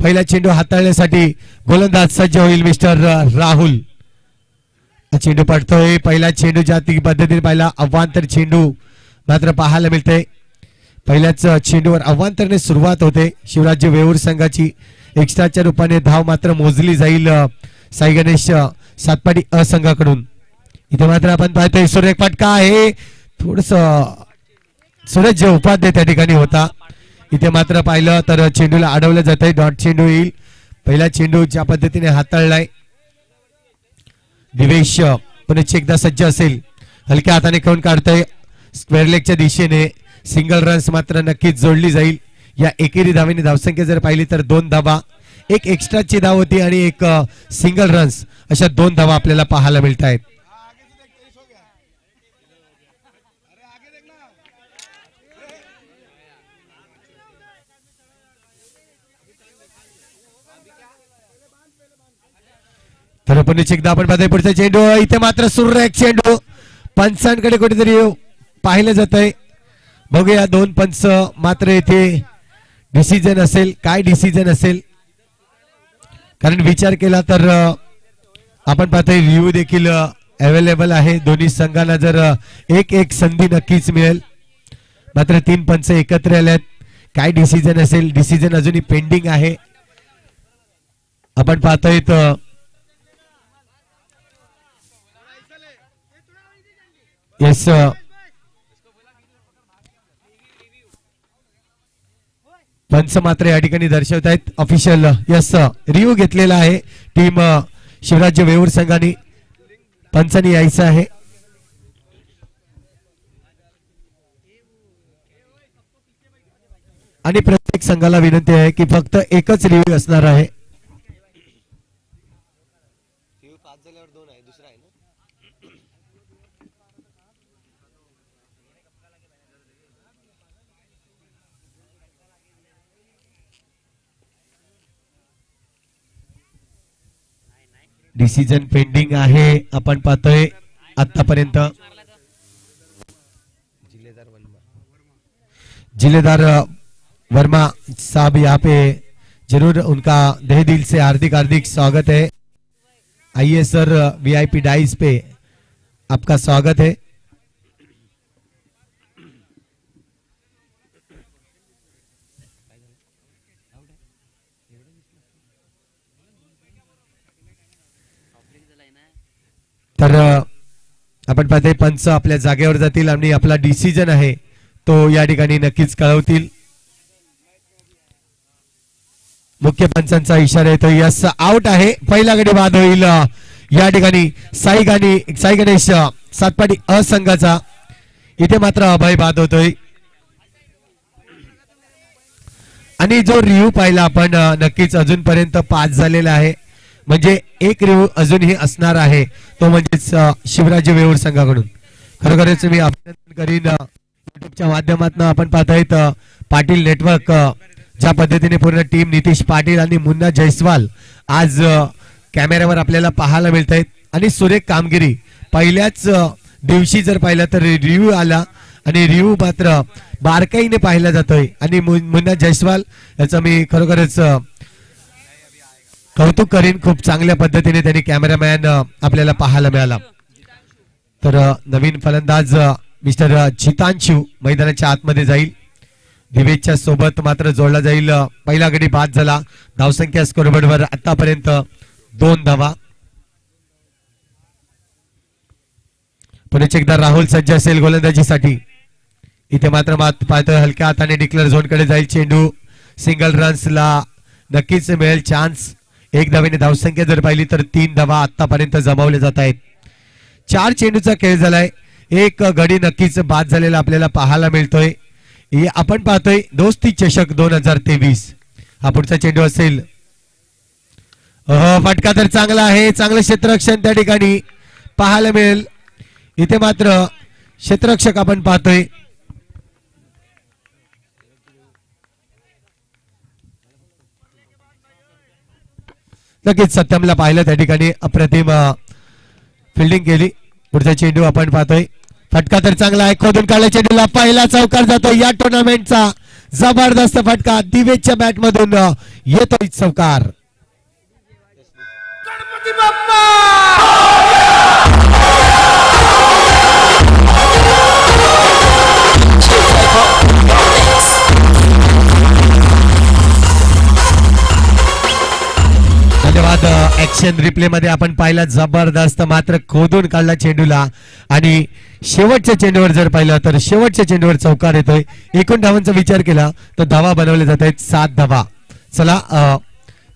पहिला चेंडू हाताळण्यासाठी गोलंदाज सज्ज होईल मिस्टर राहुल. चेंडू पडतोय. पहिला चेंडू ज्या पद्धतीने पाहिला अवांतर चेंडू मात्र पाहायला मिळते. पहिल्याच चेंडूवर अवांतरने सुरुवात होते. शिवराज्य वेऊर संघाची एक्स्ट्राच्या रूपाने धाव मात्र मोजली जाईल साई गणेश सातपाडी अ संघाकडून. इथे मात्र आपण पाहतोय सुरेख फटका आहे. थोडस सूरज उपाध्याय त्या ठिकाणी होता. इथे मात्र पाहिलं तर चेंडूला अडवलं जात आहे. डॉट चेंडू येईल. पहिला चेंडू ज्या पद्धतीने हाताळलाय दिवेश पुन्हा एकदा सज्ज असेल. हलक्या हाताने खेळून काढतोय स्क्वेअर लेगच्या दिशेने. सिंगल रन्स मात्र नक्कीच जोडली जाईल. या एकेरी धावेने धावसंख्या जर पाहिली तर 2 धावा, एक एक्स्ट्राची धाव होती आणि एक सिंगल रन्स, अशा 2 धावा आपल्याला पाहायला मिळत आहेत. तर पुन्हा एकदा आपण पाहतोय पुढचा चेंडू. इथे मात्र सुरेख चेंडू पंचांकडे कुठेतरी पाहिलं जात आहे. बघूया 2 पंच मात्र इथे डिसिजन असेल. काय डिसिजन असेल कारण विचार केला तर आपण पाहतोय रिव्ह्यू देखील अवेलेबल आहे. दोन्ही संघांना जर एक संधी नक्कीच मिळेल. मात्र 3 पंच एकत्र आलेत. काय डिसिजन असेल. डिसिजन अजूनही पेंडिंग आहे. आपण पाहतोय यस पंच मात्र या ठिकाणी दर्शवत आहेत. ऑफिशियल यस रिव्ह्यू घेतलेला आहे टीम शिवराज्य वेऊर संघाने. पंचांनी यायचं आहे. आणि प्रत्येक संघाला विनंती आहे की फक्त एकच रिव्ह्यू असणार आहे. डिसिजन पेंडिंग आहे. आपण पाहतोय आतापर्यंत जिलेदार वर्मा साहब यहाँ पे जरूर उनका तहे दिल से हार्दिक हार्दिक स्वागत है. आइए सर वीआईपी डाइस पे आपका स्वागत है. तर आपण पाहतोय पंच आपल्या जागेवर जातील आणि आपला डिसिजन आहे तो या ठिकाणी नक्कीच कळवतील. मुख्य पंचांचा इशारा येतो. यस आउट आहे. पहिला गडी बाद होईल या ठिकाणी साई गणेश सातपाडी अ संघाचा. इथे मात्र अभय बाद होतोय. आणि जो रिव्ह्यू पाहिला आपण नक्कीच अजूनपर्यंत 5 झालेला आहे. म्हणजे एक रिव्ह्यू अजूनही असणार आहे तो म्हणजेच शिवराज्य वेऊर संघाकडून. खरोखरच मी अभिनंदन करीन. युट्यूबच्या माध्यमातून आपण पाहतायत पाटील नेटवर्क ज्या पद्धतीने पूर्ण टीम नितीश पाटील आणि मुन्ना जयस्वाल आज कॅमेऱ्यावर आपल्याला पाहायला मिळत आहेत. आणि सुरेख कामगिरी पहिल्याच दिवशी जर पाहिलं तर रिव्ह्यू आला आणि रिव्ह्यू मात्र बारकाईने पाहिला जातोय. आणि मुन्ना जयस्वाल याचा मी खरोखरच कौतुक करीन. खूप चांगल्या पद्धतीने त्यांनी कॅमेरामॅन आपल्याला पाहायला मिळाला. तर नवीन फलंदाज मिस्टर चितांशू मैदानाच्या आतमध्ये जाईल. दिवेशच्या सोबत मात्र जोडला जाईल. पहिला गडी बाद झाला. धावसंख्या स्कोरबोर्डवर आतापर्यंत 2 धावा. पुन्हा एकदा राहुल सज्ज असेल गोलंदाजीसाठी. इथे मात्र पाहतोय हलक्या हाताने डिक्लेअर झोनकडे जाईल चेंडू. सिंगल रन्सला नक्कीच मिळेल चान्स. 1 धावेने धावसंख्या जर पाहिली तर 3 धावा आतापर्यंत जमावले जात आहेत. 4 चेंडूचा खेळ झालाय. एक गडी नक्कीच बाद झालेला आपल्याला पाहायला मिळतोय. आपण पाहतोय दोस्ती चषक 2023 हा पुढचा चेंडू असेल. फटका तर चांगला आहे. चांगलं क्षेत्ररक्षण त्या ठिकाणी पाहायला मिळेल. इथे मात्र क्षेत्ररक्षक आपण पाहतोय नक्कीच सत्यमला पाहिलं त्या ठिकाणी अप्रतिम फिल्डिंग केली. पुढचा चेंडू आपण पाहतोय. फटका तर चांगला आहे. खोदून काढला चेंडूला पहिला चौकार जातो या टुर्नामेंटचा. जबरदस्त फटका दिवेशच्या बॅट मधून येतोय चौकार. गणपती बाप्पा धन्यवाद. ऍक्शन रिप्ले मध्ये आपण पाहिला जबरदस्त मात्र खोदून काढला चेंडूला आणि शेवटच्या चेंडूवर जर पाहिलं तर शेवटच्या चेंडूवर चौकार येतोय. एकूण धावांचा विचार केला तर धावा बनवले जात आहेत 7 धावा. चला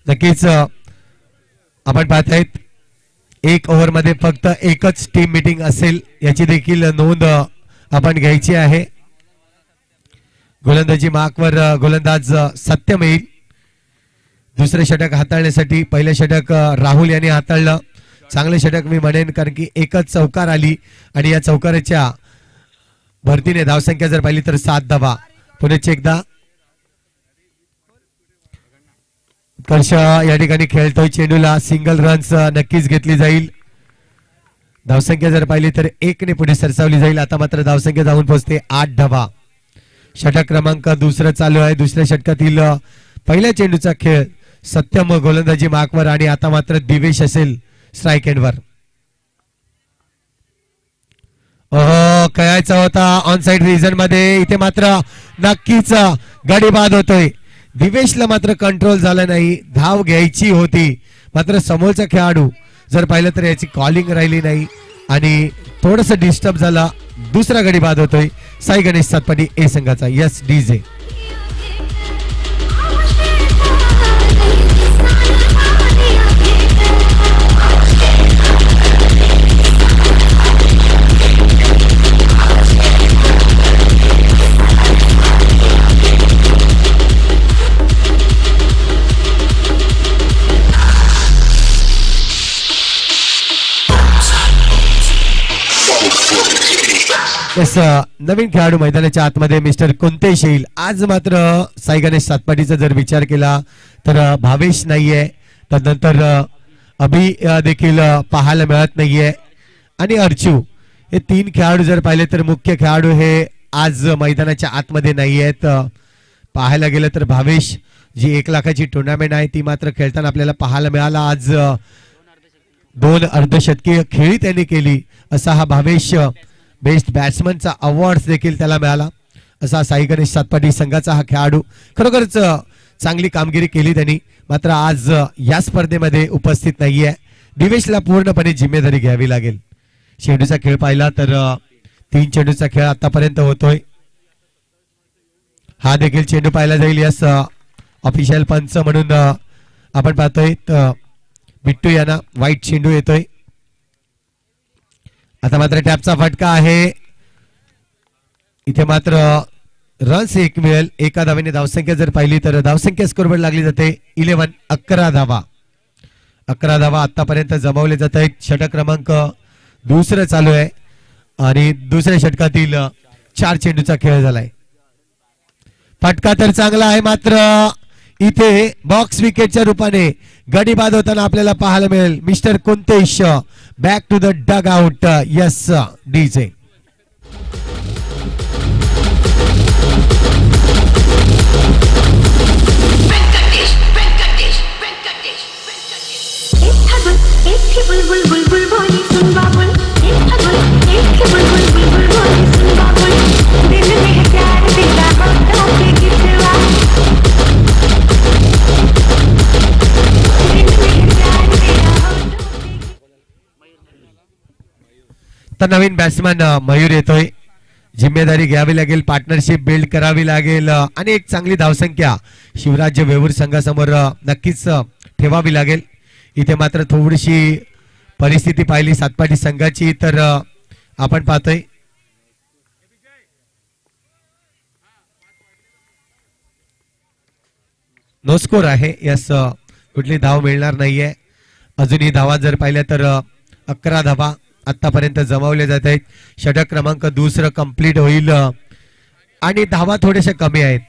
नक्कीच आपण पाहतायत 1 ओव्हर मध्ये फक्त एकच टीम मीटिंग असेल याची देखील नोंद आपण घ्यायची आहे. गोलंदाजी मार्कवर गोलंदाज सत्यम येईल. दुसरे षटक हाताळण्यासाठी पहिलं षटक राहुल यांनी हाताळलं. चांगले षटक मी म्हणेन कारण की एकच चौकार आली आणि या चौकाराच्या भरतीने धावसंख्या जर पाहिली तर 7 धावा. पुढे एकदा उत्कर्ष या ठिकाणी खेळतोय चेंडूला. सिंगल रन्स नक्कीच घेतली जाईल. धावसंख्या जर पाहिली तर 1 ने पुढे सरसावली जाईल. आता मात्र धावसंख्या जाऊन पोहोचते 8 धावा. षटक क्रमांक दुसरं चालू आहे. दुसऱ्या षटकातील पहिल्या चेंडूचा खेळ. सत्यम गोलंदाजी मार्कवर आणि आता मात्र दिवेश असेल स्ट्राईक एंडवर. खेळायचा होता ऑन साइड रिजन मध्ये. इथे मात्र नक्कीच गडी बाद होतोय. दिवेशला मात्र कंट्रोल झाला नाही. धाव घ्यायची होती मात्र समोरचा खेळाडू जर पाहिलं तर याची कॉलिंग राहिली नाही आणि थोडस डिस्टर्ब झाला. दुसरा गडी बाद होतोय साई गणेश सातपाटी ए संघाचा. Yes DJ. नवीन खेळाडू मैदानाच्या आतमध्ये मिस्टर कोणतेश येईल. आज मात्र साई गणेश सातपाटीचा जर विचार केला तर भावेश नाहीये. त्यानंतर अभि देखील पाहायला मिळत नाहीये आणि अर्चू हे 3 खेळाडू जर पाहिले तर मुख्य खेळाडू हे आज मैदानाच्या आतमध्ये नाही आहेत. पाहायला गेलं तर भावेश जी 1 लाखाची टुर्नामेंट आहे ती मात्र खेळताना आपल्याला पाहायला मिळाला. आज 2 अर्धशतकीय खेळी त्यांनी केली. असा हा भावेश बेस्ट बॅट्समनचा अवॉर्ड देखील त्याला मिळाला. असा साई गणेश सातपाटी संघाचा हा खेळाडू खरोखरच चांगली कामगिरी केली त्यांनी. मात्र आज या स्पर्धेमध्ये उपस्थित नाहीये. दिवेशला पूर्णपणे जिम्मेदारी घ्यावी लागेल. चेंडूचा खेळ पाहिला तर 3 चेंडूचा खेळ आतापर्यंत होतोय. हा देखील चेंडू पाहिला जाईल. यस ऑफिशियल पंच म्हणून आपण पाहतोय बिट्टू यांना वाईट चेंडू येतोय. आता मात्र टॅपचा फटका आहे. इथे मात्र रन्स 1 मिळेल. 1 धावेने धावसंख्या जर पाहिली तर धावसंख्या स्कोरवर लागली जाते 11 धावा. 11 धावा आतापर्यंत जमवले जात आहेत. षटक क्रमांक दुसरं चालू आहे आणि दुसऱ्या षटकातील 4 चेंडूचा खेळ झालाय. फटका तर चांगला आहे मात्र इथे बॉक्स विकेटच्या रूपाने गडी बाद होताना आपल्याला पाहायला मिळेल. Mister Kuntesh back to the dugout. Yes DJ. तर नवीन बॅट्समन मयूर येतोय. जिम्मेदारी घ्यावी लागेल. पार्टनरशिप बिल्ड करावी लागेल आणि एक चांगली धावसंख्या शिवराज्य वेवूर संघासमोर नक्कीच ठेवावी लागेल. इथे मात्र थोडीशी परिस्थिती पाहिली सातपाटी संघाची तर आपण पाहतोय नो स्कोर आहे. यस कुठली धाव मिळणार नाहीये. अजूनही धावा जर पाहिल्या तर 11 धावा आतापर्यंत जमवले जात आहेत. षटक क्रमांक दुसरं कंप्लीट होईल आणि धावा थोडेसे कमी आहेत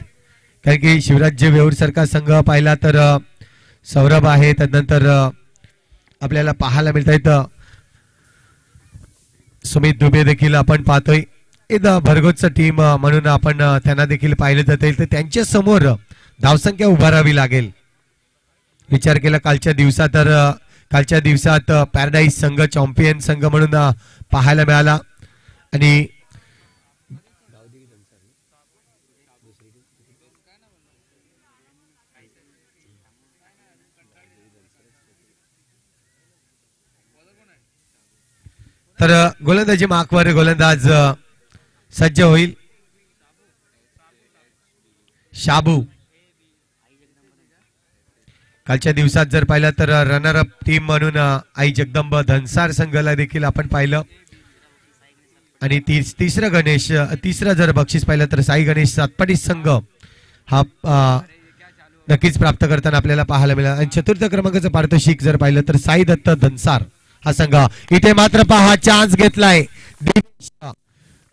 कारण की शिवराज्य वेऊर सारखा संघ पाहिला तर सौरभ आहे. त्यानंतर आपल्याला पाहायला मिळत आहेत सुमित दुबे देखील आपण पाहतोय. भरगोच टीम म्हणून आपण त्यांना देखील पाहिलं जाते, तर त्यांच्या समोर धावसंख्या उभारावी लागेल. विचार केला कालच्या दिवसात पॅराडाईज संघ चॅम्पियन संघ म्हणून पाहायला मिळाला. आणि तर गोलंदाजी मार्कवर गोलंदाज सज्ज होईल. शाबू कालच्या दिवसात जर पाहिलं तर रनर अप टीम म्हणून आई जगदंब धनसार संघाला देखील आपण पाहिलं. आणि तिसरं जर बक्षीस पाहिलं तर साई गणेश सातपाटी संघ हा नक्कीच प्राप्त करताना आपल्याला पाहायला मिळाला. आणि चतुर्थ क्रमांकाचं पारितोषिक जर पाहिलं तर साई दत्त धनसार हा संघ. इथे मात्र पहा चान्स घेतलाय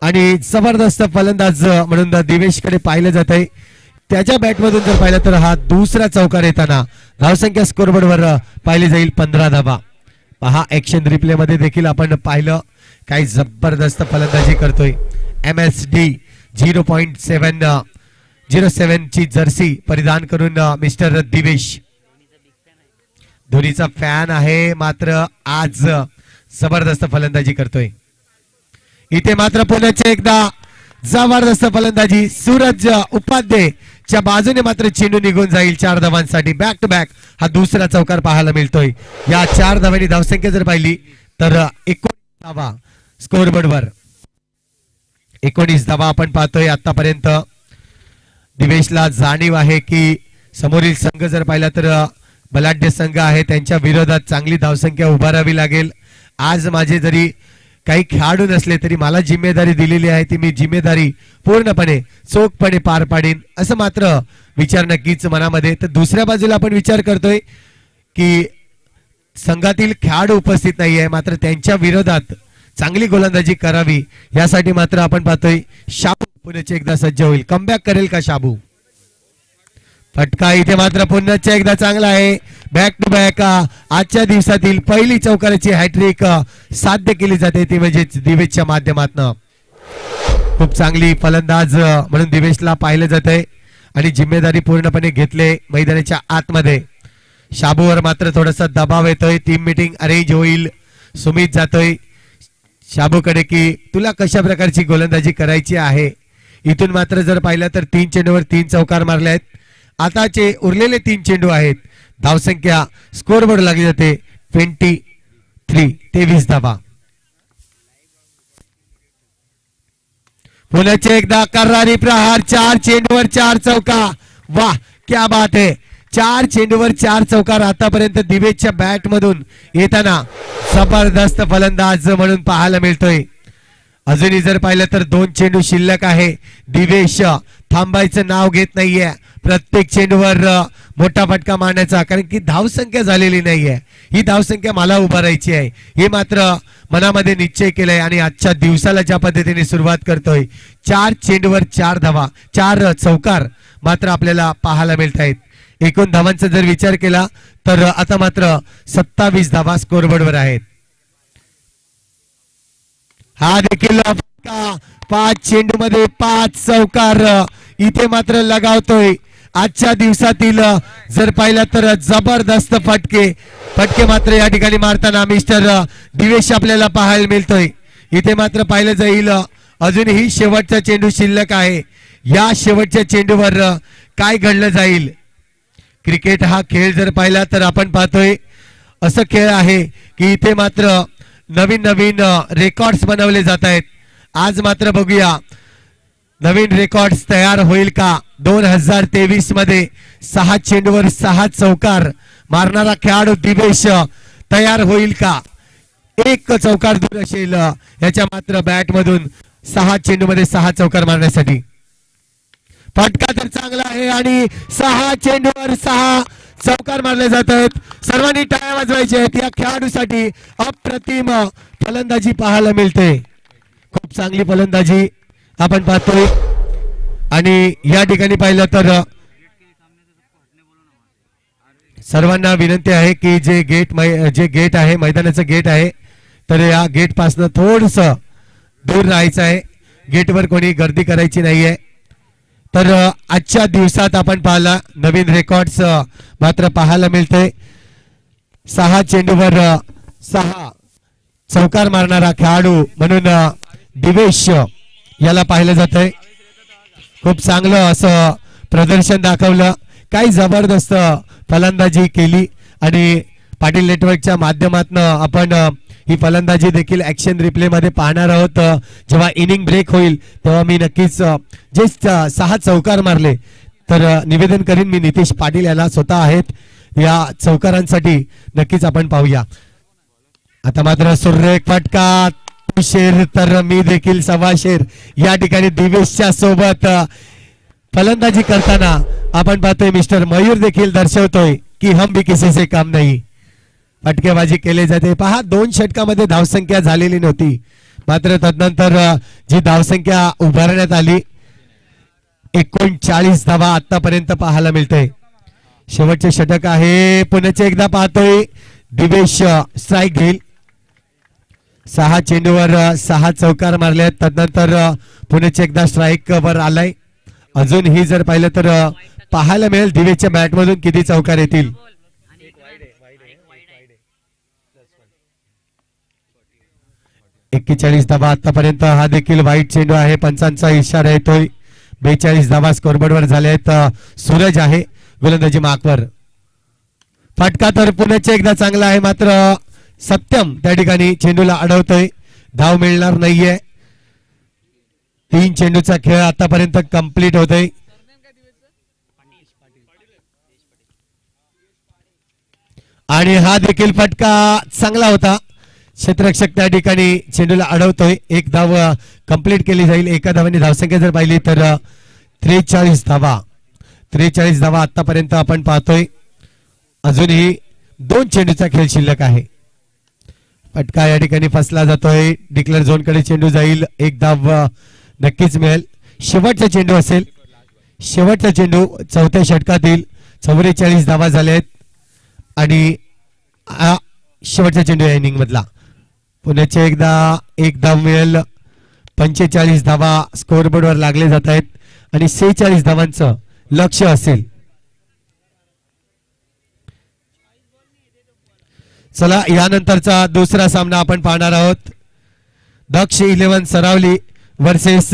आणि जबरदस्त फलंदाज म्हणून दिवेशकडे पाहिलं जात आहे. त्याच्या बॅटमधून जर पाहिलं तर हा दुसरा चौकार येताना धावसंख्या स्कोरबोर्डवर पाहिली जाईल 15 धावा. पहा ऍक्शन रिप्ले मध्ये देखील आपण पाहिलं काय जबरदस्त फलंदाजी करतोय. MSD 0.707 ची जर्सी परिधान करून मिस्टर दिवेश धोनीचा फॅन आहे, मात्र आज जबरदस्त फलंदाजी करतोय. इथे मात्र पुण्याचे एकदा जबरदस्त फलंदाजी सूरज उपाध्ये च्या बाजूने मात्र चेंडू निघून जाईल 4 धावांसाठी. बॅक टू बॅक हा दुसरा चौकार पाहायला मिळतोय. या 4 धावांनी धावसंख्या जर पाहिली तर 19 धावा स्कोरबोर्डवर. 19 धावा आपण पाहतोय आतापर्यंत. दिवेशला जाणीव आहे की समोरील संघ जर पाहिला तर बलाढ्य संघ आहे, त्यांच्या विरोधात चांगली धावसंख्या उभारावी लागेल. आज माझे जरी काही खेळाडू नसले तरी मला जिम्मेदारी दिलेली आहे, ती मी जिम्मेदारी पूर्णपणे चोखपणे पार पाडीन असं मात्र विचार नक्कीच मनामध्ये. तर दुसऱ्या बाजूला आपण विचार करतोय की संघातील खेळाडू उपस्थित नाहीये, मात्र त्यांच्या विरोधात चांगली गोलंदाजी करावी यासाठी मात्र आपण पाहतोय शाबू पुण्याचे एकदा सज्ज होईल. कमबॅक करेल का शाबू? फटका इथे मात्र पुन्हा एकदा चांगला आहे. बॅक टू बॅक आजच्या दिवसातील पहिली चौकाराची हॅट्रिक साध्य केली जाते, ती म्हणजे दिवेशच्या माध्यमातून. खूप चांगली फलंदाज म्हणून दिवेशला पाहिलं जात आहे आणि जिम्मेदारी पूर्णपणे घेतले मैदानाच्या आतमध्ये. शाबूवर मात्र थोडासा दबाव येतोय. टीम मीटिंग अरेंज होईल. सुमित जातोय शाबूकडे की तुला कशा प्रकारची गोलंदाजी करायची आहे. इथून मात्र जर पाहिलं तर 3 चेंडूवर 3 चौकार मारले आहेत. आताचे उरलेले 3 चेंडू आहेत. धावसंख्या स्कोरबोर्ड लागली जाते 23 धावा. पुण्याचे एकदा कर्रारी प्रहार. 4 चेंडूवर 4 चौका. वाह क्या बात है. 4 चेंडूवर 4 चौकार आतापर्यंत दिवेशच्या बॅट मधून येताना जबरदस्त फलंदाज म्हणून पाहायला मिळतोय. अजूनही जर पाहिलं तर 2 चेंडू शिल्लक आहे. दिवेश थांबायचं नाव घेत नाहीये. प्रत्येक चेंडूवर मोठा फटका मारण्याचा, कारण की धावसंख्या झालेली नाहीये. ही धावसंख्या मला उभारायची आहे हे मात्र मनामध्ये निश्चय केलाय आणि आजच्या दिवसाला ज्या पद्धतीने सुरुवात करतोय 4 चेंडूवर 4 धावा 4 चौकार मात्र आपल्याला पाहायला मिळत आहेत. एकूण धावांचा जर विचार केला तर आता मात्र 27 धावा स्कोरबोर्डवर आहेत. हा देखील 5 चेंडू मध्ये 5 चौकार इथे मात्र लगावतोय. आजच्या दिवसातील जर पाहिलं तर जबरदस्त फटके मात्र या ठिकाणी मारताना मिस्टर दिवेश आपल्याला पाहायला मिळतोय. इथे मात्र पाहिलं जाईल अजूनही शेवटचा चेंडू शिल्लक आहे. या शेवटच्या चेंडूवर काय घडलं जाईल. क्रिकेट हा खेळ जर पाहिला तर आपण पाहतोय असं खेळ आहे की इथे मात्र नवीन रेकॉर्ड्स बनवले जात आहेत. आज मात्र बघूया नवीन रेकॉर्ड्स तयार होईल का. 2023 मध्ये 6 चेंडूवर 6 चौकार मारणारा खेळाडू दिवेश तयार होईल का. 1 चौकार दूर असेल याच्या मात्र बॅट मधून 6 चेंडू मध्ये 6 चौकार मारण्यासाठी. फटका तर चांगला आहे आणि 6 चेंडूवर 6 चौकार मारले जात आहेत. सर्वांनी टाळ्या वाजवायच्या आहेत. या खेळाडूसाठी अप्रतिम फलंदाजी पाहायला मिळते. खूप चांगली फलंदाजी आपण पाहतोय आणि या ठिकाणी पाहिलं तर सर्वांना विनंती आहे की जे गेट आहे मैदानाचं गेट आहे तर या गेट पासून थोडस दूर राहायचं आहे. गेटवर कोणी गर्दी करायची नाहीये. तर आजच्या दिवसात आपण पाहिला नवीन रेकॉर्ड्स मात्र पाहायला मिळते. 6 चेंडूवर 6 चौकार मारणारा खेळाडू म्हणून दिवेश याला पाहिलं जातंय. खूप चांगलं असं प्रदर्शन दाखवलं. काही जबरदस्त फलंदाजी केली आणि पाटील नेटवर्कच्या माध्यमातून आपण ही फलंदाजी देखील ऍक्शन रिप्ले मध्ये पाहणार आहोत. जेव्हा इनिंग ब्रेक होईल तेव्हा मी नक्कीच जे 6 चौकार मारले तर निवेदन करीन मी नितेश पाटील यांना स्वतः आहेत. या चौकारांसाठी नक्कीच आपण पाहूया. आता मात्र सुरेख फटका शेर तर मी देखील 1.25 शेर या ठिकाणी दिवेशच्या सोबत फलंदाजी करताना आपण पाहतोय मिस्टर मयूर देखील दर्शवतोय की हम भी किसी से कम नहीं. फटकेबाजी केली जाते. पहा 2 षटकामध्ये धावसंख्या झालेली नव्हती मात्र तदनंतर जी धावसंख्या उभारण्यात आली 39 धावा आतापर्यंत पाहायला मिळते. शेवटचे षटक आहे. पुण्याचे एकदा पाहतोय दिवेश स्ट्राईक घेईल. 6 चेंडूवर 6 चौकार मारले. तदनंतर पुण्याचे एकदा स्ट्राईक वर आलाय. अजूनही जर पाहिलं तर पाहायला मिळेल दिवेशच्या बॅट मधून किती चौकार येतील. 41 धावा आतापर्यंत. हा देखील वाईट चेंडू आहे. पंचांचा इशारा येतोय. 42 धावा स्कोरबोर्डवर झाले आहेत. सूरज आहे गोलंदाजी मार्कवर. फटका तर पुण्याचे एकदा चांगला आहे मात्र सत्यम त्या ठिकाणी चेंडूला अडवतोय. धाव मिळणार नाहीये. 3 चेंडूचा खेळ आतापर्यंत कंप्लीट होतोय. आणि हा देखील फटका चांगला होता. क्षेत्ररक्षक त्या ठिकाणी चेंडूला अडवतोय. 1 धाव कंप्लीट केली जाईल. एका धावाने धावसंख्या जर पाहिली तर 43 धावा. 43 धावा आतापर्यंत आपण पाहतोय. अजूनही 2 चेंडूचा खेळ शिल्लक आहे. फटका या ठिकाणी फसला जातोय. डिक्लेअर झोन कडे चेंडू जाईल. 1 धाव नक्कीच मिळेल. शेवटचा चेंडू असेल. शेवटचा चेंडू 4थ्या षटकातील. 44 धावा झाल्या आहेत आणि शेवटचा चेंडू या इनिंग मधला. पुण्याचे एकदा 1 धाव मिळेल. 45 धावा स्कोरबोर्डवर लागले जात आहेत आणि 46 धावांचं लक्ष असेल. चला यानंतरचा दुसरा सामना आपण पाहणार आहोत. दक्ष 11 सरावली वर्सेस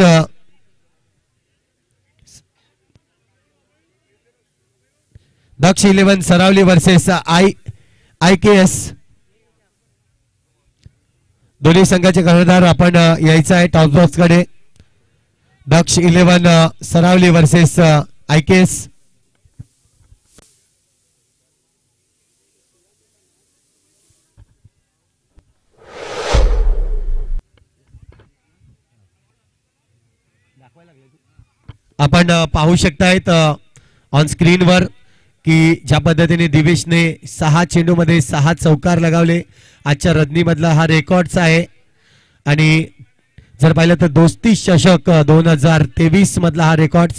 दक्ष 11 सरावली वर्सेस IKS. दोन्ही संघाचे कर्णधार आपण यायचं आहे टॉस बॉक्स कडे. दक्ष 11 सरावली वर्सेस IKS. आपण पाहू शकतायत ऑन स्क्रीनवर की ज्या पद्धतीने दिवेशने 6 चेंडूमध्ये 6 चौकार लगावले. आजच्या रजनीमधला हा रेकॉर्डचा आहे आणि जर पाहिलं तर दोस्ती चषक 2023 मधला हा रेकॉर्ड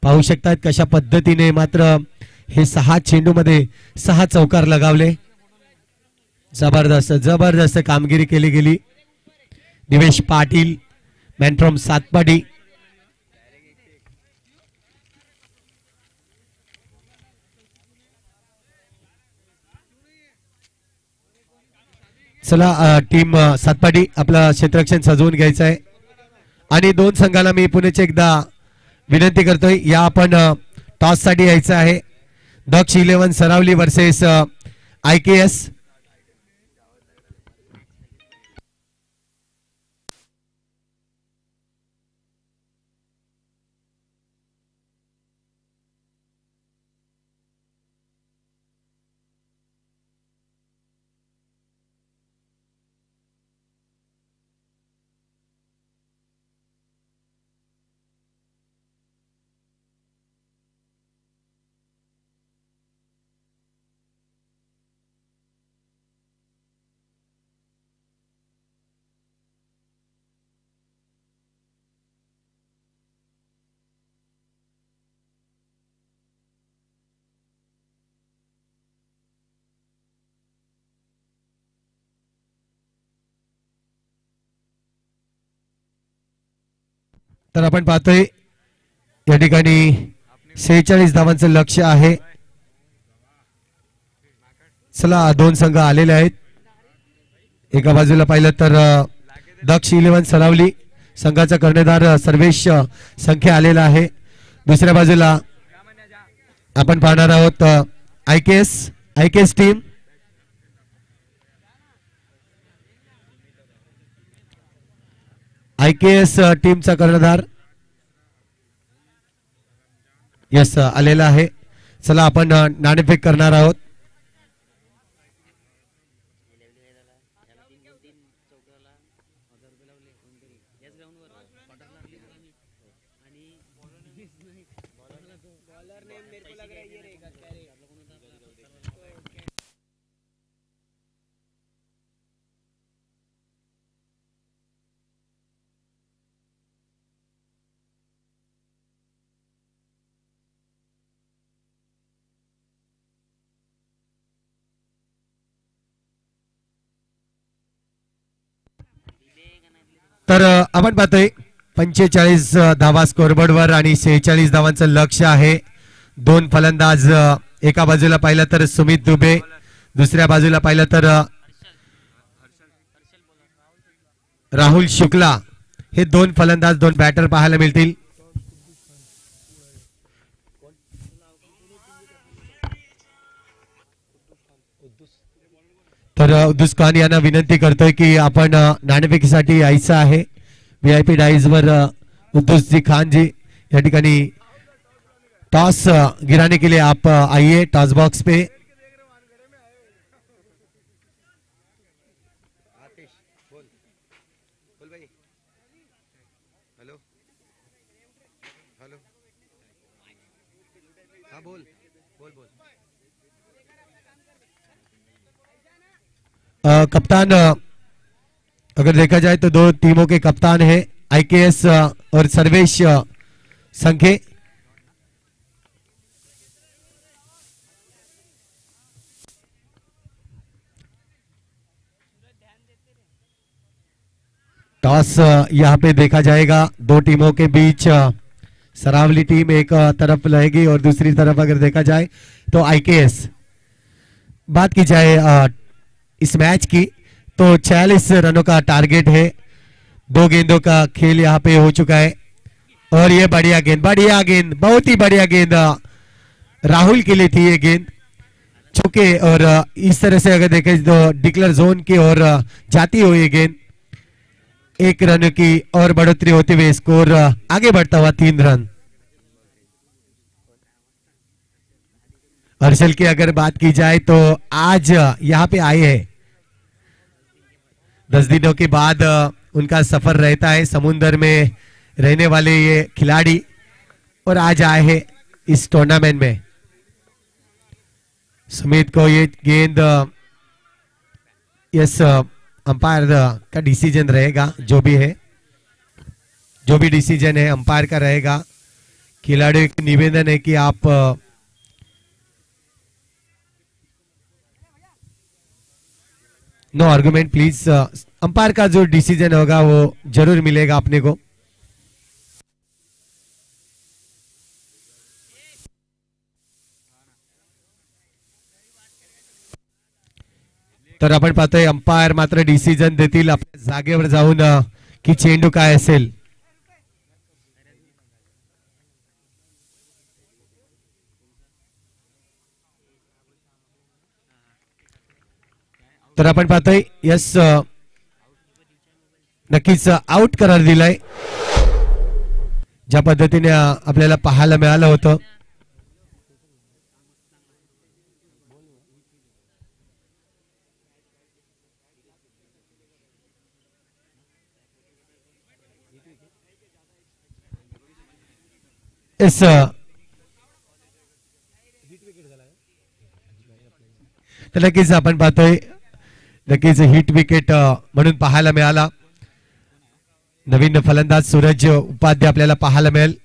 पाहू शकतात कशा पद्धतीने मात्र हे 6 चेंडूमध्ये 6 चौकार लगावले. जबरदस्त जबरदस्त कामगिरी केली गेली. Divesh Patil man from Satpadi. चला टीम सातपाडी आपला क्षेत्ररक्षण सजवून घ्यायचं आहे आणि 2 संघाला मी पुण्याचे एकदा विनंती करतोय या आपण टॉस साठी यायचं आहे. दक्ष 11 सरावली वर्सेस IKS. तर आपण पाहतोय या ठिकाणी 46 धावांचं लक्ष आहे. चला दोन संघ आलेले आहेत. एका बाजूला पाहिलं तर दक्ष 11 सरावली संघाचा कर्णधार सर्वेश संख्या आलेला आहे. दुसऱ्या बाजूला आपण पाहणार आहोत आयकेएस टीम. आयकेएस टीमचा कर्णधार यस आलेला आहे. चला आपण नाणेफेक करणार आहोत. तर आपण पाहतोय 45 धावा स्कोरबोर्डवर आणि 46 धावांचं लक्ष आहे. दोन फलंदाज एका बाजूला पाहिलं तर सुमित दुबे, दुसऱ्या बाजूला पाहिलं तर राहुल शुक्ला. हे दोन फलंदाज दोन बॅटर पाहायला मिळतील. तर उद्दूस खान यांना विनंती करतोय की आपण नाणेफेकीसाठी यायचं आहे. VIP डाइज वर उद्दूस जी खान जी या ठिकाणी टॉस गिराने के लिए आप आइए टॉस बॉक्स पे. कप्तान अगर देखा जाए तो दो टीमों के कप्तान हैं आईकेएस और सर्वेश संखे. टॉस यहां पे देखा जाएगा. दो टीमों के बीच सरावली टीम एक तरफ रहेगी और दूसरी तरफ अगर देखा जाए तो आईकेएस. बात की जाए इस मैच की तो 46 रनों का टारगेट है. दो गेंदों का खेल यहाँ पे हो चुका है और ये बढ़िया गेंद बहुत ही बढ़िया गेंद राहुल के लिए थी ये गेंद चुके. और इस तरह से अगर देखें तो डिक्लेयर जोन की ओर जाती हुई ये गेंद 1 रन की और बढ़ोतरी होते हुए स्कोर आगे बढ़ता हुआ 3 रन. हर्षल की अगर बात की जाए तो आज यहाँ पे आए हैं. 10 दिनों के बाद उनका सफर रहता है समुद्र में रहने वाले ये खिलाड़ी और आज आए हैं इस टूर्नामेंट में. सुमित को ये गेंद यस अंपायर का डिसीजन रहेगा. जो भी डिसीजन है अंपायर का रहेगा. खिलाड़ियों की निवेदन है कि आप नो आर्गुमेंट प्लीज. अंपायर का जो डिसीजन होगा वो जरूर मिलेगा अपने को. तर आपण पाहतोय अंपायर मात्र डिसिजन देतील आपल्या जागेवर जाऊन की चेंडू काय असेल. तर आपण पाहतोय यस नक्कीच आउट करार दिलाय. ज्या पद्धतीने आपल्याला पाहायला मिळालं होतं. इस नक्कीच आपण पाहतोय नक्कीच हिट विकेट म्हणून पाहायला मिळाला. नवीन फलंदाज सूरज उपाध्याय आपल्याला पाहायला मिळेल.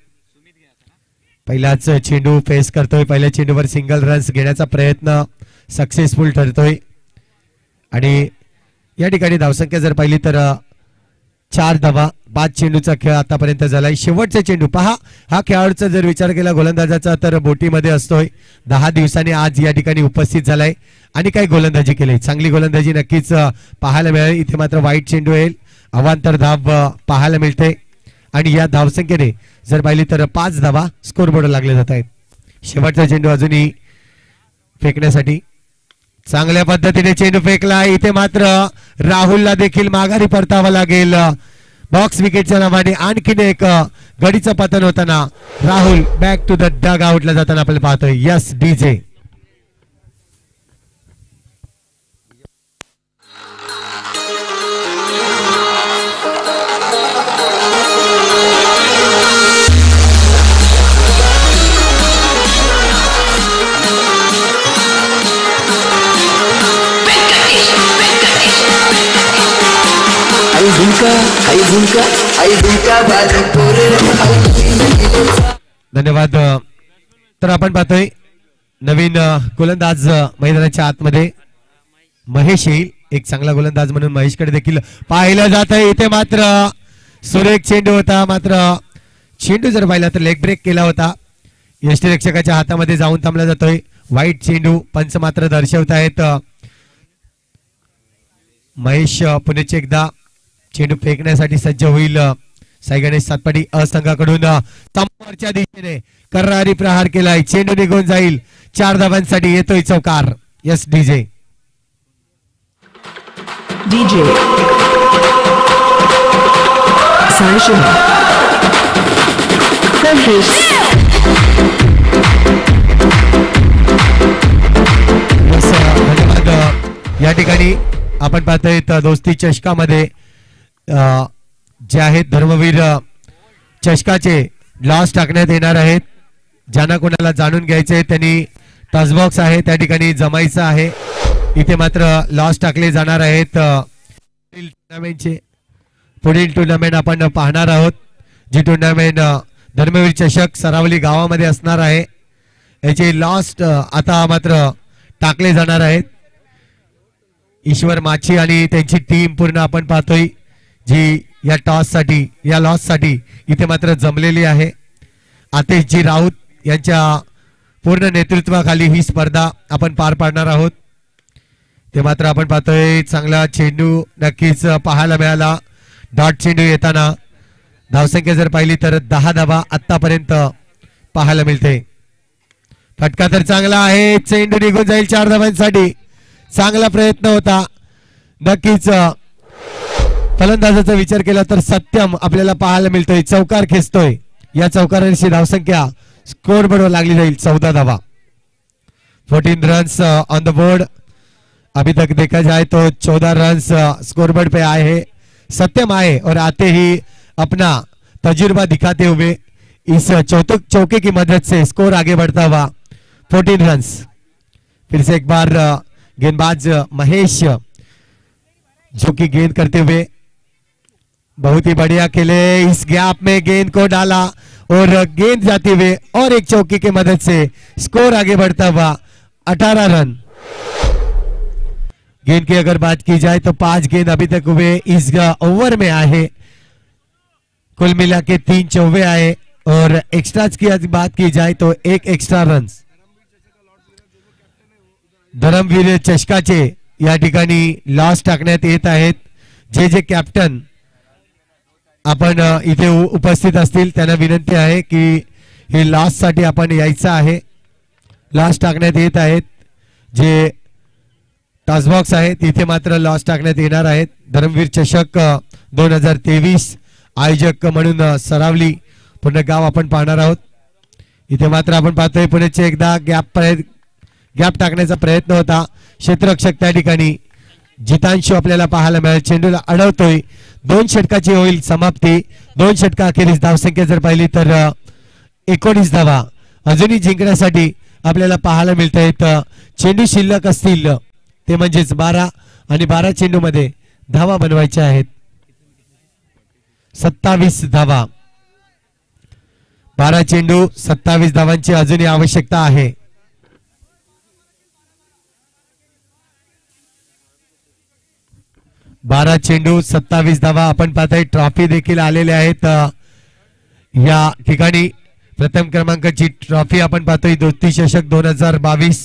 पहिलाच चेंडू फेस करतोय. पहिल्या चेंडूवर सिंगल रन्स घेण्याचा प्रयत्न सक्सेसफुल ठरतोय आणि या ठिकाणी धावसंख्या जर पाहिली तर 4 धावा. 5 चेंडूचा खेळ आतापर्यंत झालाय. शेवटचा चेंडू पहा. हा खेळाडूचा जर विचार केला गोलंदाजाचा तर बोटीमध्ये असतोय. 10 दिवसांनी आज या ठिकाणी उपस्थित झालाय आणि काही गोलंदाजी केली. चांगली गोलंदाजी नक्कीच पाहायला मिळेल. इथे मात्र वाईट चेंडू येईल. अवांतर धाव पाहायला मिळते आणि या धावसंख्येने जर पाहिली तर 5 धावा स्कोरबोर्ड लागले जात आहेत. शेवटचा चेंडू अजूनही फेकण्यासाठी. चांगल्या पद्धतीने चेंडू फेकला. इथे मात्र राहुलला देखील माघारी परतावा लागेल. बॉक्स विकेटच्या नावाने आणखीन एक गडीचं पतन होताना राहुल बॅक टू द डग आउटला जाताना आपल्याला पाहतोय. Yes DJ. धन्यवाद. तर आपण पाहतोय नवीन गोलंदाज मैदानाच्या आतमध्ये महेश येईल. एक चांगला गोलंदाज म्हणून महेशकडे देखील पाहिलं जात आहे. इथे मात्र सुरेख चेंडू होता. मात्र चेंडू जर पाहिला तर लेग ब्रेक केला होता. यष्टीरक्षकाच्या हातामध्ये जाऊन थांबला जातोय. वाईट चेंडू पंच मात्र दर्शवत आहेत. महेश पुण्याचे एकदा चेंडू फेकण्यासाठी सज्ज होईल. साई गणेश सातपाडी असंघाकडून समोरच्या दिशेने कर्रारी प्रहार केलाय. चेंडू निघून जाईल. 4 धावांसाठी येतोय चौकार. Yes DJ. डीजे धन्यवाद. या ठिकाणी आपण पाहतोय दोस्ती चषकामध्ये जे आहेत धर्मवीर चषकाचे लॉस टाकण्यात येणार आहेत. ज्यांना कोणाला जाणून घ्यायचे त्यांनी टॉसबॉक्स आहे त्या ठिकाणी जमायचं आहे. इथे मात्र लॉस टाकले जाणार आहेत. टुर्नामेंटचे पुढील टुर्नामेंट आपण पाहणार आहोत. जी टुर्नामेंट धर्मवीर चषक सरावली गावामध्ये असणार आहे. याचे लॉस आता मात्र टाकले जाणार आहेत. ईश्वर माची आणि त्यांची टीम पूर्ण आपण पाहतोय जी या टॉस साठी या लॉस साठी इथे मात्र जमलेली आहे. आतिशजी राऊत यांच्या पूर्ण नेतृत्वाखाली ही स्पर्धा आपण पार पाडणार आहोत. ते मात्र आपण पाहतोय चांगला चेंडू नक्कीच पाहायला मिळाला. डॉट चेंडू येताना धावसंख्या जर पाहिली तर 10 धावा आतापर्यंत पाहायला मिळते. फटका तर चांगला आहे. चेंडू निघून जाईल 4 धावांसाठी. चांगला प्रयत्न होता. नक्कीच फलंदाजाचा विचार केला तर सत्यम आपल्याला पाहायला मिळतोय. चौकार खेचतोय. या चौकारांची धावसंख्या स्कोर बोर्ड लागली जाईल 14 धावा. 14 रन्स ऑन द बोर्ड. अभी तक देखा जाए तो 14 रन्स स्कोर बोर्ड पे आए हैं. सत्यम आए और आते ही अपना तजुर्बा दिखाते हुए इस चौके की मदद से स्कोर आगे बढ़ता हुआ 14 रन्स. फिर से एक बार गेंदबाज महेश जो कि गेंद करते हुए बहुत ही बढ़िया खेले. इस गैप में गेंद को डाला और गेंद जाते हुए और एक चौके की मदद से स्कोर आगे बढ़ता हुआ 18 रन. गेंद की अगर बात की जाए तो 5 गेंद अभी तक हुए इस ओवर में आए. कुल मिला के 3 चौवे आए और एक्स्ट्राज की बात की जाए तो 1 एक्स्ट्रा रन. धर्मवीर चषकाचे या ठिकाणी लॉस टाकण्यात येत आहेत. जे जे कॅप्टन आपण इथे उपस्थित असतील त्यांना विनंती आहे की हे लॉस साठी आपण यायचं आहे. लॉस टाकण्यात येत आहेत. जे टॉसबॉक्स आहे तिथे मात्र लॉस टाकण्यात येणार आहेत. धर्मवीर चषक 2023 आयोजक म्हणून सरावली पूर्ण गाव आपण पाहणार आहोत. इथे मात्र आपण पाहतोय पुण्याचे एकदा गॅप टाकण्याचा प्रयत्न होता. क्षेत्ररक्षक त्या ठिकाणी जितांशू आपल्याला पाहायला मिळेल. चेंडूला अडवतोय. 2 षटकाची होईल समाप्ती. 2 षटका अखेरीस धावसंख्या जर पाहिली तर 19 धावा अजूनही जिंकण्यासाठी आपल्याला पाहायला मिळत आहेत. चेंडू शिल्लक असतील ते म्हणजेच 12 आणि 12 चेंडू मध्ये धावा बनवायच्या आहेत. 27 धावा. 12 चेंडू 27 धावांची अजूनही आवश्यकता आहे. 12 चेंडू 27 धावा. आपण पाहताय ट्रॉफी देखील आलेले आहेत या ठिकाणी. प्रथम क्रमांकाची ट्रॉफी आपण पाहतोय दोस्ती चषक 2022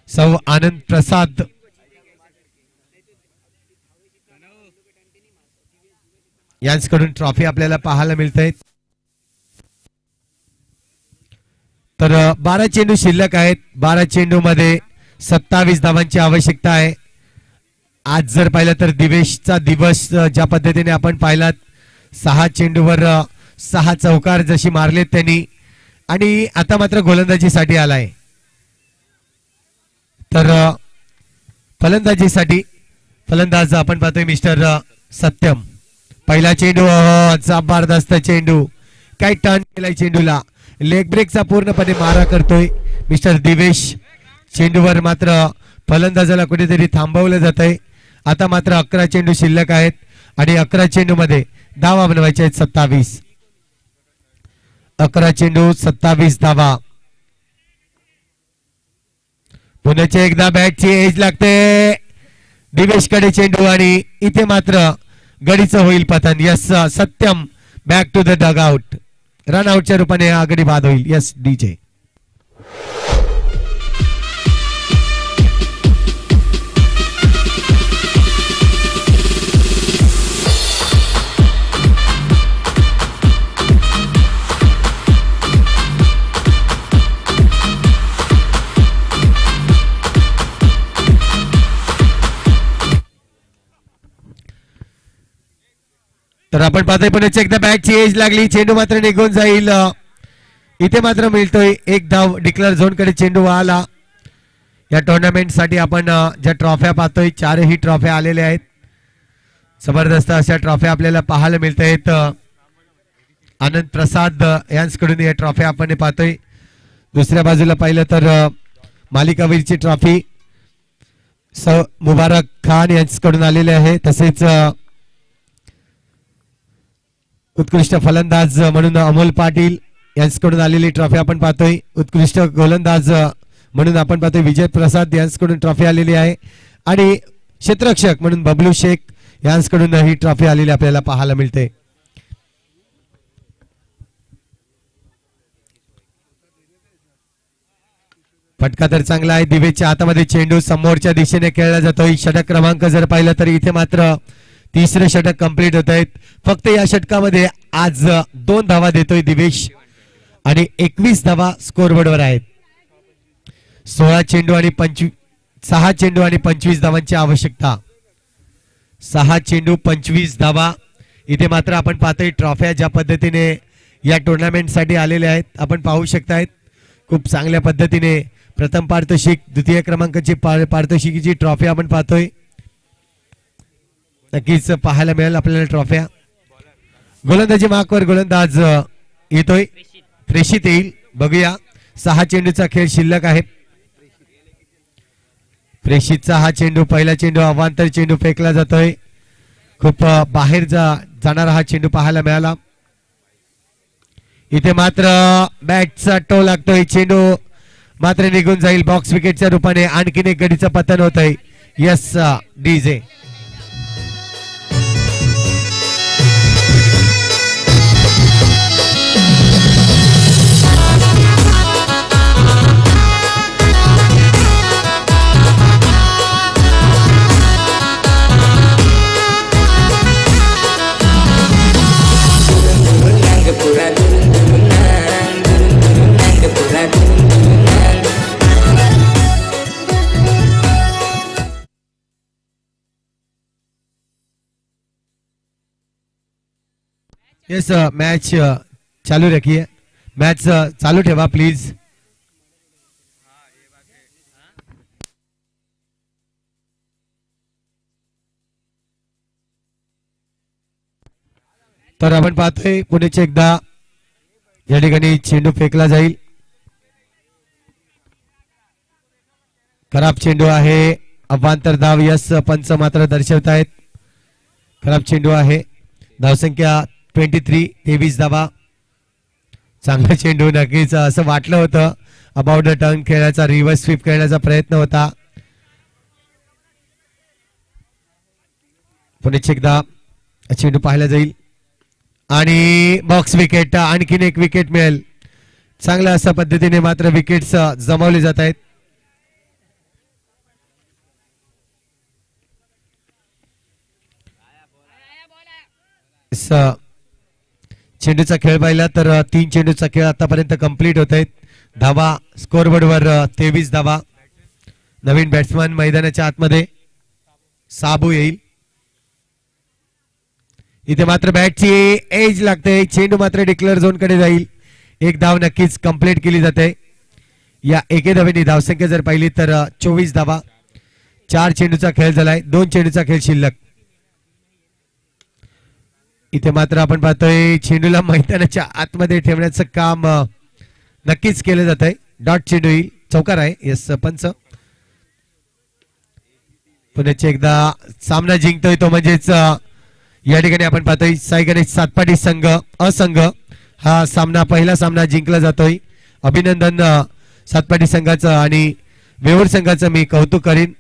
सौ आनंद प्रसाद यांच्याकडून ट्रॉफी आपल्याला पाहायला मिळते. तर 12 चेंडू शिल्लक आहेत. 12 चेंडू मध्ये 27 धावांची आवश्यकता आहे. आज जर पाहिलं तर दिवेशचा दिवस ज्या पद्धतीने आपण पाहिलात 6 चेंडूवर 6 चौकार जशी मारलेत त्यांनी आणि आता मात्र गोलंदाजीसाठी आलाय. तर फलंदाजीसाठी फलंदाज आपण पाहतोय मिस्टर सत्यम. पहिला चेंडू जबरदस्त चेंडू. काय टर्न केलाय चेंडूला. लेग ब्रेकचा पूर्णपणे मारा करतोय मिस्टर दिवेश. चेंडूवर मात्र फलंदाजाला कुठेतरी थांबवलं जात आहे. आता मात्र 11 चेंडू शिल्लक आहेत आणि 11 चेंडू मध्ये धावा बनवायचे आहेत 27. 11 चेंडू 27 धावा. पुन्हा एकदा बॅटची एज लागते दिवेशकडे चेंडू आणि इथे मात्र गडीचं होईल पतन. Yes Satyam back to the dugout. Run आउटच्या रूपाने आगडी बाद होईल. Yes DJ. तर आपण पाहतोय पण एकदा बॅटची एज लागली. चेंडू मात्र निघून जाईल. इथे मात्र मिळतोय एक धाव. डिक्लेअर झोन कडे चेंडू आला. या टुर्नामेंट साठी आपण ज्या ट्रॉफ्या पाहतोय 4ही ट्रॉफ्या आलेल्या आहेत. जबरदस्त अशा ट्रॉफ्या आपल्याला पाहायला मिळत आहेत. आनंद प्रसाद यांच्याकडून या ट्रॉफ्या आपण पाहतोय. दुसऱ्या बाजूला पाहिलं तर मालिकावीरची ट्रॉफी मुबारक खान यांच्याकडून आलेली आहे. तसेच उत्कृष्ट फलंदाज म्हणून अमोल पाटील यांच्याकडून आलेली ट्रॉफी आपण पाहतोय. उत्कृष्ट गोलंदाज म्हणून आपण पाहतोय विजय प्रसाद यांच्याकडून ट्रॉफी आलेली आहे आणि क्षेत्ररक्षक म्हणून बबलू शेख यांच्याकडून ही ट्रॉफी आलेली आपल्याला पाहायला मिळते. फटका तर चांगला आहे. दिवेशच्या हातामध्ये चेंडू समोरच्या दिशेने खेळला जातोय. षटक क्रमांक जर पाहिलं तर इथे मात्र तिसरे षटक कंप्लीट होत आहेत. फक्त या षटकामध्ये आज 2 धावा देतोय दिवेश आणि 21 धावा स्कोरबोर्डवर आहेत. 6 चेंडू आणि 25 धावांची आवश्यकता. 6 चेंडू 25 धावा. इथे मात्र आपण पाहतोय ट्रॉफ्या ज्या पद्धतीने या टुर्नामेंट साठी आलेल्या आहेत आपण पाहू शकतायत. खूप चांगल्या पद्धतीने प्रथम पारितोषिक द्वितीय क्रमांकाची पारितोषिकीची ट्रॉफी आपण पाहतोय. नक्कीच पाहायला मिळेल आपल्याला ट्रॉफ्या. गोलंदाजी मार्कवर गोलंदाज येतोय. प्रेषित येईल. बघूया. 6 चेंडूचा खेळ शिल्लक आहे. प्रेषितचा हा चेंडू पहिला चेंडू अवांतर चेंडू फेकला जातोय. खूप बाहेर जाणारा हा चेंडू पाहायला मिळाला. इथे मात्र बॅटचा टो लागतोय. चेंडू मात्र निघून जाईल. बॉक्स विकेटच्या रूपाने आणखीन एक गडीचं पतन होत आहे. Yes DJ. यस मैच चालू रखिए. मैच चालू ठेवा प्लीज. तर आपण पाहतोय पुण्याचे एकदा या ठिकाणी चेंडू फेकला जाईल. खराब चेंडू आहे. अवांतर धाव. यस पंच मात्र दर्शवतायत खराब चेंडू आहे. धावसंख्या 23 धावा. चांगला चेंडू. नक्कीच असं वाटलं होतं अबाउट द टर्न खेळण्याचा रिव्हर्स स्वीप खेळण्याचा प्रयत्न होता. पुन्हा एकदा चेंडू पाहायला जाईल आणि बॉक्स विकेट, आणखीन एक विकेट मिळेल. चांगल्या अशा पद्धतीने मात्र विकेट्स जमावले जात आहेत. चेंडूचा खेळ पाहिला तर 3 चेंडूचा खेळ आतापर्यंत कंप्लीट होत आहेत. धावा स्कोरबोर्डवर 23 धावा. नवीन बॅट्समन मैदानाच्या आतमध्ये साबू येईल. इथे मात्र बॅटची एज लागते. चेंडू मात्र डिक्लेअर झोन कडे जाईल. एक धाव नक्कीच कंप्लीट केली जाते. या एके धावेने धावसंख्या जर पाहिली तर 24 धावा. 4 चेंडूचा खेळ झालाय. 2 चेंडूचा खेळ शिल्लक. इथे मात्र आपण पाहतोय चेंडूला मैदानाच्या आतमध्ये ठेवण्याचं काम नक्कीच केलं जात आहे. डॉट चेंडू येईल. चौकार आहे. यस पंच. पुन्हा एकदा सामना जिंकतोय तो म्हणजेच या ठिकाणी आपण पाहतोय साई गणेश सातपाटी संघ असंघ हा सामना पहिला सामना जिंकला जातोय. अभिनंदन सातपाटी संघाचं आणि वेऊर संघाचं मी कौतुक करीन.